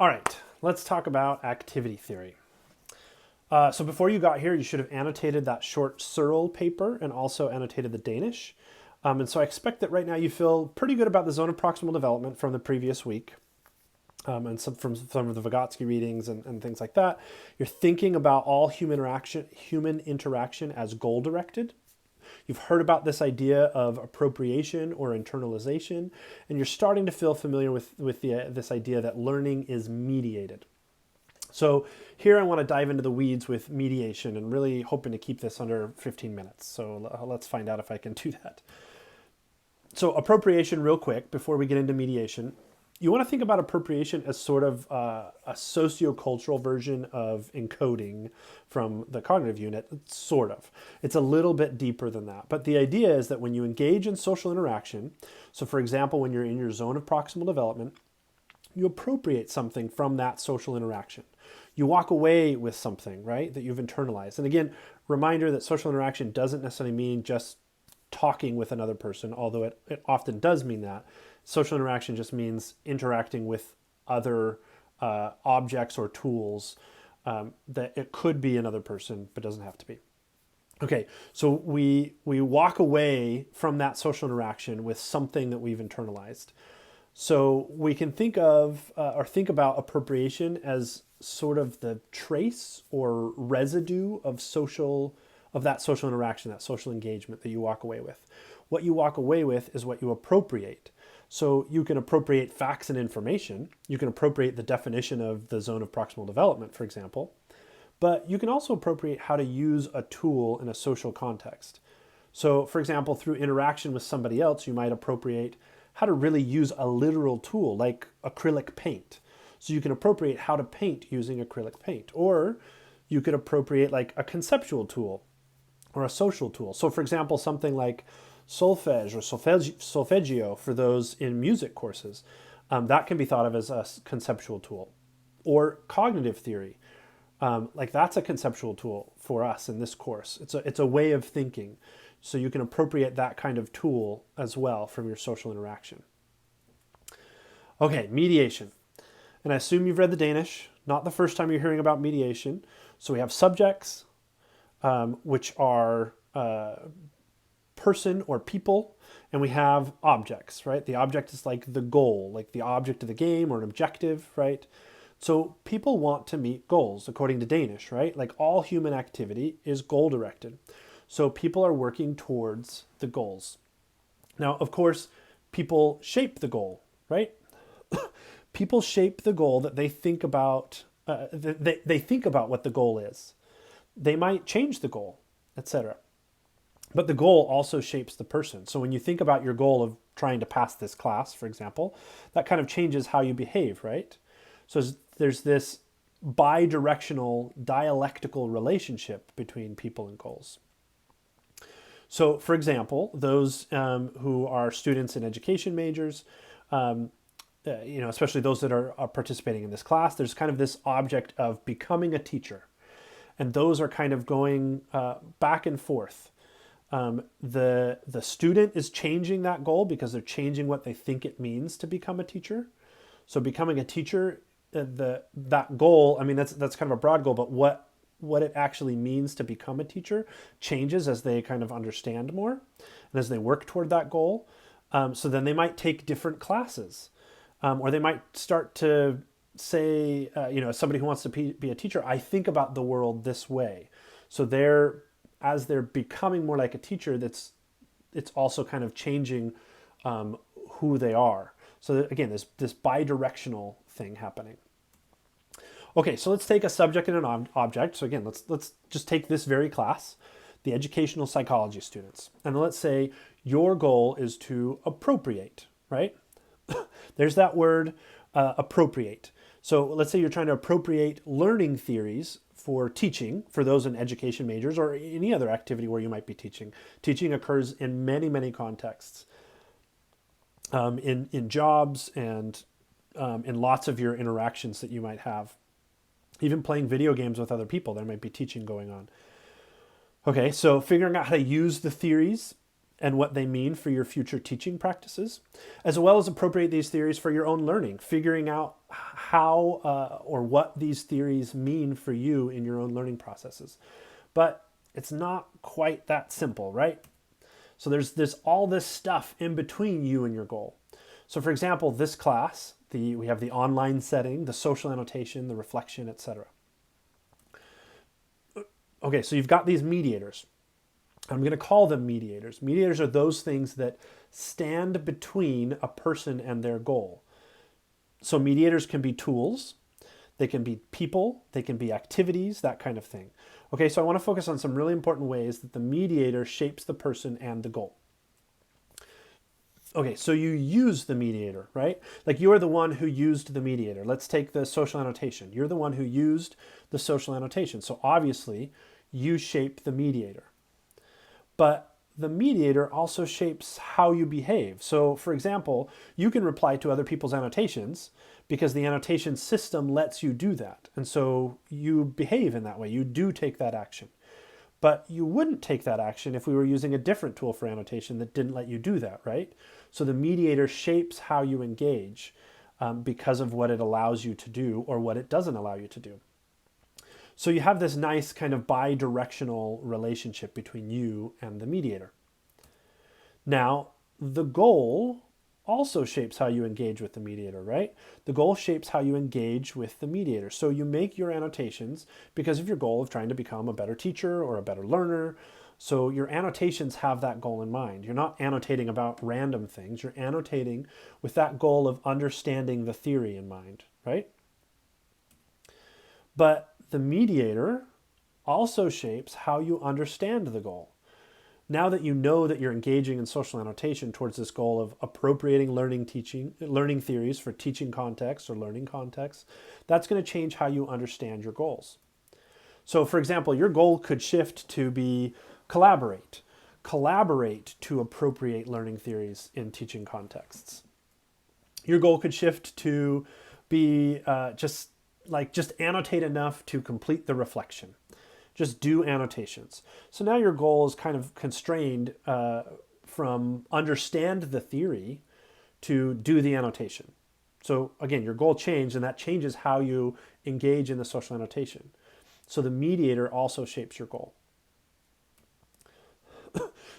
All right, let's talk about activity theory. So before you got here, you should have annotated that short Searle paper and also annotated the Danish. And so I expect that right now you feel pretty good about the zone of proximal development from the previous week, and from some of the Vygotsky readings and things like that. You're thinking about all human interaction as goal-directed. You've heard about this idea of appropriation or internalization, and you're starting to feel familiar with this idea that learning is mediated. So here I want to dive into the weeds with mediation and really hoping to keep this under 15 minutes. So let's find out if I can do that. So appropriation real quick before we get into mediation. You want to think about appropriation as sort of a sociocultural version of encoding from the cognitive unit, sort of. It's a little bit deeper than that. But the idea is that when you engage in social interaction, so for example, when you're in your zone of proximal development, you appropriate something from that social interaction. You walk away with something, right, that you've internalized. And again, reminder that social interaction doesn't necessarily mean just talking with another person, although it often does mean that. Social interaction just means interacting with other objects or tools that it could be another person, but doesn't have to be. Okay, so we walk away from that social interaction with something that we've internalized. So we can think of or think about appropriation as sort of the trace or residue of that social interaction, that social engagement that you walk away with. What you walk away with is what you appropriate. So you can appropriate facts and information. You can appropriate the definition of the zone of proximal development, for example. But you can also appropriate how to use a tool in a social context. So, for example, through interaction with somebody else, you might appropriate how to really use a literal tool like acrylic paint. So you can appropriate how to paint using acrylic paint. Or you could appropriate like a conceptual tool or a social tool. So for example, something like solfege or solfeggio for those in music courses, that can be thought of as a conceptual tool. Or cognitive theory, like that's a conceptual tool for us in this course. It's a way of thinking. So you can appropriate that kind of tool as well from your social interaction. Okay, mediation. And I assume you've read the Danish, not the first time you're hearing about mediation. So we have subjects, which are person or people, and we have objects, right? The object is like the goal, like the object of the game or an objective, right? So people want to meet goals according to Danish, right? Like all human activity is goal directed. So people are working towards the goals. Now, of course, people shape the goal, right? People shape the goal that they think about. They think about what the goal is. They might change the goal, etc. But the goal also shapes the person. So when you think about your goal of trying to pass this class, for example, that kind of changes how you behave, right? So there's this bi-directional dialectical relationship between people and goals. So, for example, those who are students in education majors, especially those that are participating in this class, there's kind of this object of becoming a teacher. And those are kind of going back and forth. The student is changing that goal because they're changing what they think it means to become a teacher. So becoming a teacher, that goal, I mean, that's kind of a broad goal, but what it actually means to become a teacher changes as they kind of understand more and as they work toward that goal. So then they might take different classes, or they might start to say, somebody who wants to be a teacher, I think about the world this way. So as they're becoming more like a teacher, it's also kind of changing who they are. So again, there's this bi-directional thing happening. Okay, so let's take a subject and an object. So again, let's just take this very class, the educational psychology students. And let's say your goal is to appropriate, right? There's that word, appropriate. So let's say you're trying to appropriate learning theories for teaching, for those in education majors or any other activity where you might be teaching. Teaching occurs in many, many contexts, in jobs and in lots of your interactions that you might have. Even playing video games with other people, there might be teaching going on. Okay, so figuring out how to use the theories and what they mean for your future teaching practices, as well as appropriate these theories for your own learning, figuring out how or what these theories mean for you in your own learning processes. But it's not quite that simple, right? So there's all this stuff in between you and your goal. So for example, this class, we have the online setting, the social annotation, the reflection, etc. Okay, so you've got these mediators. I'm going to call them mediators. Mediators are those things that stand between a person and their goal. So mediators can be tools, they can be people, they can be activities, that kind of thing. Okay, so I want to focus on some really important ways that the mediator shapes the person and the goal. Okay, so you use the mediator, right? Like you're the one who used the mediator. Let's take the social annotation. You're the one who used the social annotation. So obviously, you shape the mediator. But the mediator also shapes how you behave. So for example, you can reply to other people's annotations because the annotation system lets you do that. And so you behave in that way. You do take that action. But you wouldn't take that action if we were using a different tool for annotation that didn't let you do that, right? So the mediator shapes how you engage because of what it allows you to do or what it doesn't allow you to do. So you have this nice kind of bi-directional relationship between you and the mediator. Now, the goal also shapes how you engage with the mediator, right? The goal shapes how you engage with the mediator. So you make your annotations because of your goal of trying to become a better teacher or a better learner. So your annotations have that goal in mind. You're not annotating about random things. You're annotating with that goal of understanding the theory in mind, right? But the mediator also shapes how you understand the goal. Now that you know that you're engaging in social annotation towards this goal of appropriating learning theories for teaching contexts or learning contexts, that's going to change how you understand your goals. So for example, your goal could shift to be collaborate to appropriate learning theories in teaching contexts. Your goal could shift to be just annotate enough to complete the reflection. Just do annotations. So now your goal is kind of constrained from understand the theory to do the annotation. So again, your goal changed, and that changes how you engage in the social annotation. So the mediator also shapes your goal.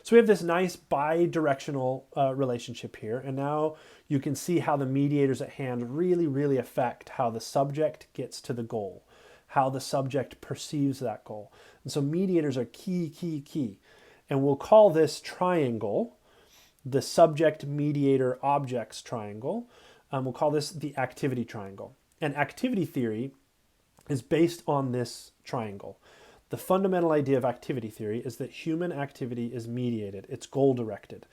So we have this nice bi-directional relationship here, and now you can see how the mediators at hand really, really affect how the subject gets to the goal, how the subject perceives that goal. And so mediators are key. And we'll call this triangle the subject, mediator, objects triangle. We'll call this the activity triangle. And activity theory is based on this triangle. The fundamental idea of activity theory is that human activity is mediated. It's goal-directed.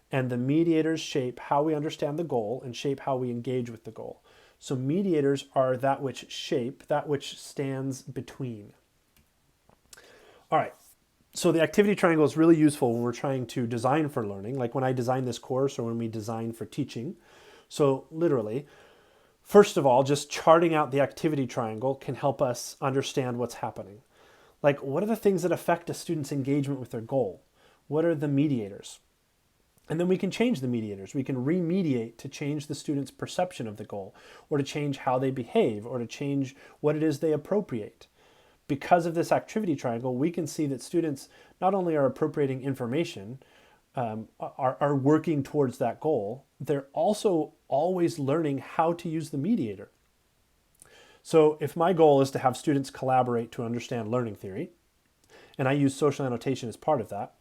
And the mediators shape how we understand the goal and shape how we engage with the goal. So mediators are that which shape, that which stands between. All right, so the activity triangle is really useful when we're trying to design for learning, like when I design this course or when we design for teaching. So literally, first of all, just charting out the activity triangle can help us understand what's happening. Like, what are the things that affect a student's engagement with their goal? What are the mediators? And then we can change the mediators. We can remediate to change the student's perception of the goal, or to change how they behave, or to change what it is they appropriate. Because of this activity triangle, we can see that students not only are appropriating information, are working towards that goal, they're also always learning how to use the mediator. So if my goal is to have students collaborate to understand learning theory, and I use social annotation as part of that,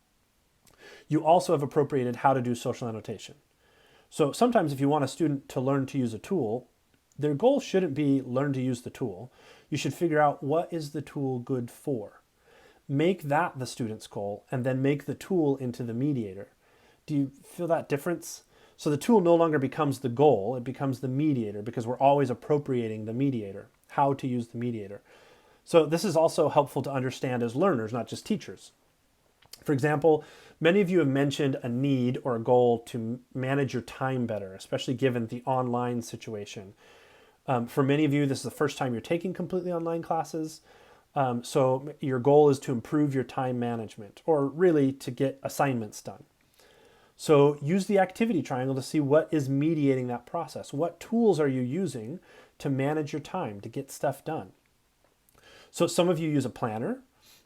you also have appropriated how to do social annotation. So sometimes if you want a student to learn to use a tool, their goal shouldn't be learn to use the tool. You should figure out what is the tool good for. Make that the student's goal, and then make the tool into the mediator. Do you feel that difference? So the tool no longer becomes the goal, it becomes the mediator, because we're always appropriating the mediator, how to use the mediator. So this is also helpful to understand as learners, not just teachers. For example, many of you have mentioned a need or a goal to manage your time better, especially given the online situation. For many of you, this is the first time you're taking completely online classes. So your goal is to improve your time management, or really to get assignments done. So use the activity triangle to see what is mediating that process. What tools are you using to manage your time, to get stuff done? So some of you use a planner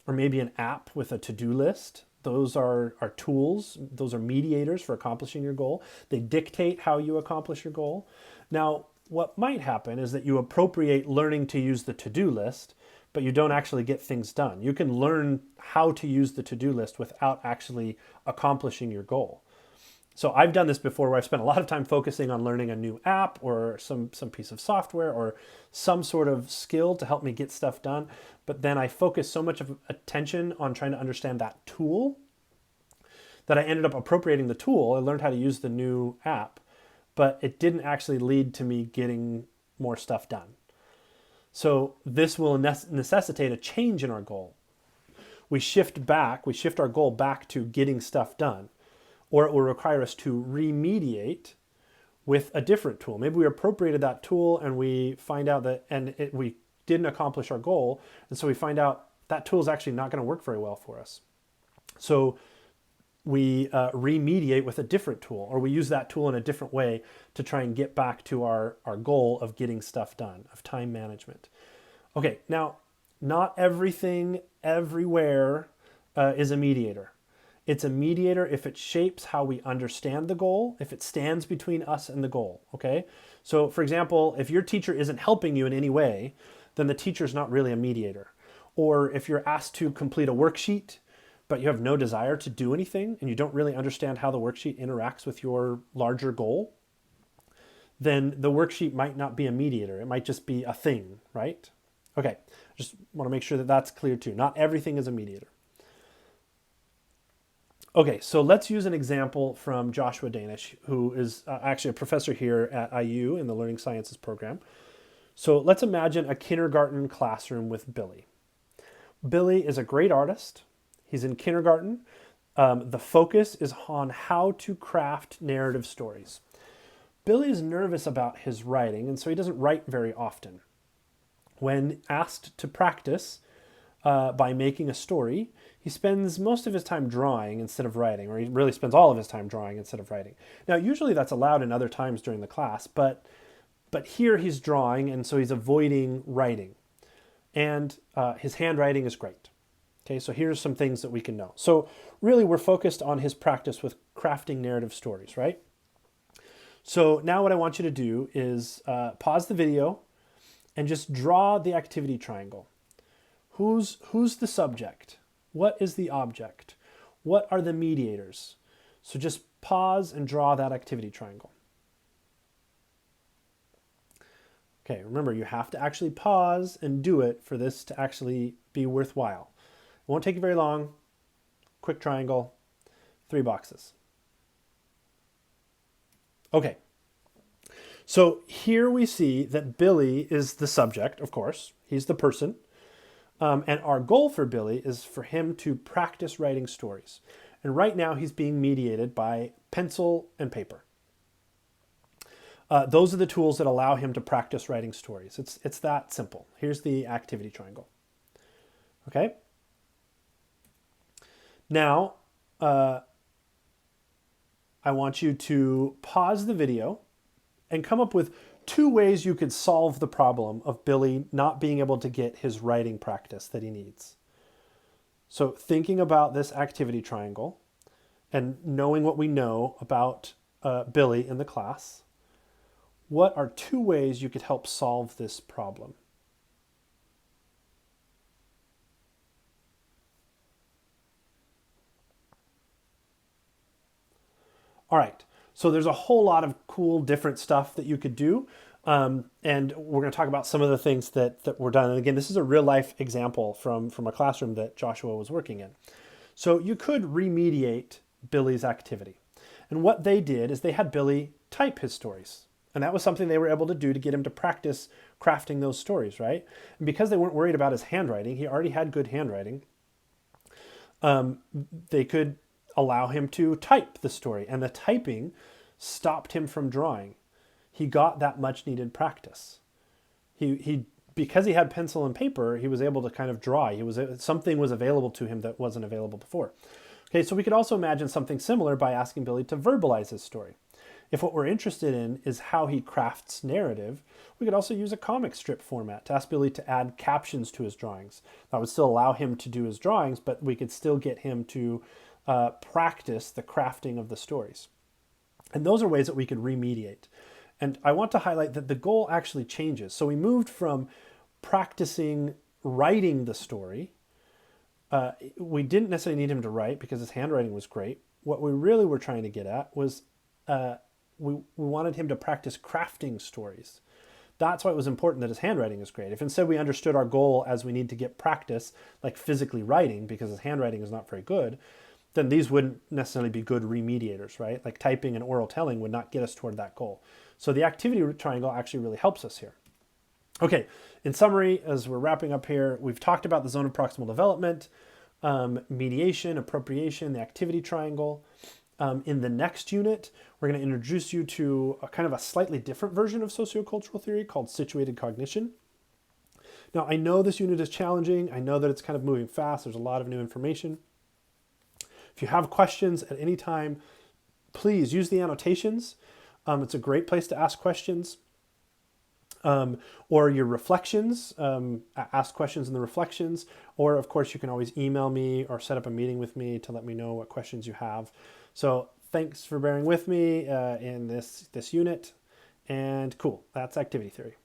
or maybe an app with a to-do list. Those are tools. Those are mediators for accomplishing your goal. They dictate how you accomplish your goal. Now, what might happen is that you appropriate learning to use the to-do list, but you don't actually get things done. You can learn how to use the to-do list without actually accomplishing your goal. So I've done this before where I've spent a lot of time focusing on learning a new app or some piece of software or some sort of skill to help me get stuff done. But then I focused so much of attention on trying to understand that tool that I ended up appropriating the tool. I learned how to use the new app, but it didn't actually lead to me getting more stuff done. So this will necessitate a change in our goal. We shift our goal back to getting stuff done, or it will require us to remediate with a different tool. Maybe we appropriated that tool and we find out that, we didn't accomplish our goal. And so we find out that tool is actually not going to work very well for us. So we remediate with a different tool, or we use that tool in a different way to try and get back to our goal of getting stuff done, of time management. Okay, now, not everything everywhere is a mediator. It's a mediator if it shapes how we understand the goal, if it stands between us and the goal, okay? So, for example, if your teacher isn't helping you in any way, then the teacher's not really a mediator. Or if you're asked to complete a worksheet, but you have no desire to do anything and you don't really understand how the worksheet interacts with your larger goal, then the worksheet might not be a mediator. It might just be a thing, right? Okay, just want to make sure that that's clear too. Not everything is a mediator. Okay, so let's use an example from Joshua Danish, who is actually a professor here at IU in the Learning Sciences program. So let's imagine a kindergarten classroom with Billy. Billy is a great artist. He's in kindergarten. The focus is on how to craft narrative stories. Billy is nervous about his writing, and so he doesn't write very often. When asked to practice by making a story, he spends most of his time drawing instead of writing, or he really spends all of his time drawing instead of writing. Now, usually that's allowed in other times during the class, but here he's drawing, and so he's avoiding writing. And his handwriting is great. Okay, so here's some things that we can know. So really we're focused on his practice with crafting narrative stories, right? So now what I want you to do is pause the video and just draw the activity triangle. Who's the subject? What is the object? What are the mediators? So just pause and draw that activity triangle. Okay, remember you have to actually pause and do it for this to actually be worthwhile. It won't take you very long. Quick triangle, 3 boxes. Okay, so here we see that Billy is the subject, of course. He's the person. And our goal for Billy is for him to practice writing stories. And right now he's being mediated by pencil and paper. Those are the tools that allow him to practice writing stories. It's that simple. Here's the activity triangle. Okay? Now, I want you to pause the video and come up with 2 ways you could solve the problem of Billy not being able to get his writing practice that he needs. So thinking about this activity triangle and knowing what we know about Billy in the class, what are 2 ways you could help solve this problem? All right, so there's a whole lot of cool different stuff that you could do. And we're going to talk about some of the things that were done. And again, this is a real life example from a classroom that Joshua was working in. So you could remediate Billy's activity. And what they did is they had Billy type his stories. And that was something they were able to do to get him to practice crafting those stories, right? And because they weren't worried about his handwriting, he already had good handwriting, they could allow him to type the story. And the typing stopped him from drawing. He got that much needed practice. He because he had pencil and paper, he was able to kind of draw. Something was available to him that wasn't available before. Okay, so we could also imagine something similar by asking Billy to verbalize his story. If what we're interested in is how he crafts narrative, we could also use a comic strip format to ask Billy to add captions to his drawings. That would still allow him to do his drawings, but we could still get him to practice the crafting of the stories. And those are ways that we could remediate. And I want to highlight that the goal actually changes. So we moved from practicing writing the story. We didn't necessarily need him to write because his handwriting was great. What we really were trying to get at was we wanted him to practice crafting stories. That's why it was important that his handwriting is great. If instead we understood our goal as we need to get practice, like physically writing, because his handwriting is not very good, then these wouldn't necessarily be good remediators, right? Like typing and oral telling would not get us toward that goal. So the activity triangle actually really helps us here. Okay, in summary, as we're wrapping up here, we've talked about the zone of proximal development, mediation, appropriation, the activity triangle. In the next unit, we're going to introduce you to a kind of a slightly different version of sociocultural theory called situated cognition. Now, I know this unit is challenging. I know that it's kind of moving fast. There's a lot of new information. If you have questions at any time, please use the annotations. It's a great place to ask questions. Or your reflections, ask questions in the reflections, or of course you can always email me or set up a meeting with me to let me know what questions you have. So thanks for bearing with me in this unit, and cool, that's activity theory.